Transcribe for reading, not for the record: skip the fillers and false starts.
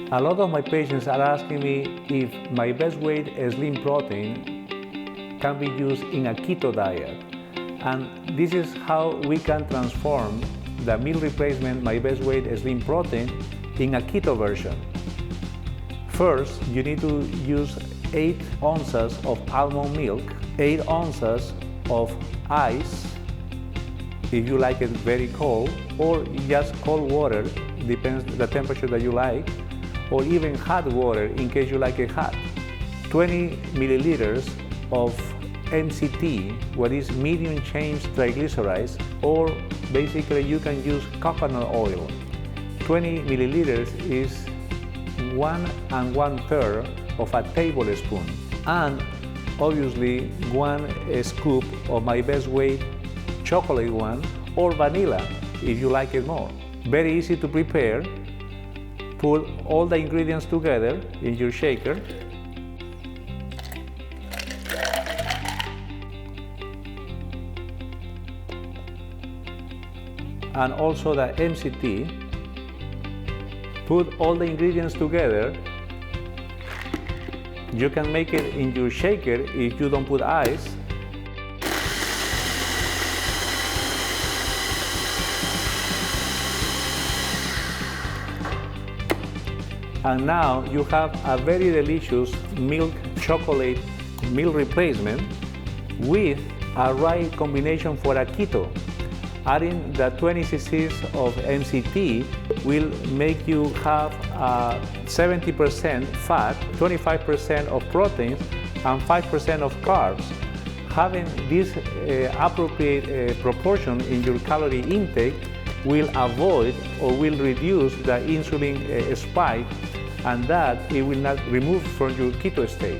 A lot of my patients are asking me if my best weight slim protein can be used in a keto diet. And this is how we can transform the meal replacement my best weight slim protein in a keto version. First, you need to use 8 ounces of almond milk, 8 ounces of ice, if you like it very cold, or just cold water, depends the temperature that you like, or even hot water in case you like it hot. 20 milliliters of MCT, what is medium chain triglycerides, or basically you can use coconut oil. 20 milliliters is 1 1/3 of a tablespoon, and obviously 1 scoop of my best weight chocolate one, or vanilla if you like it more. Very easy to prepare. Put all the ingredients together in your shaker. And also the MCT. Put all the ingredients together. You can make it in your shaker if you don't put ice. And now you have a very delicious milk chocolate meal replacement with a right combination for a keto. Adding the 20 cc's of MCT will make you have 70% fat, 25% of proteins, and 5% of carbs. Having this appropriate proportion in your calorie intake will avoid or will reduce the insulin spike, and that it will not remove from your keto state.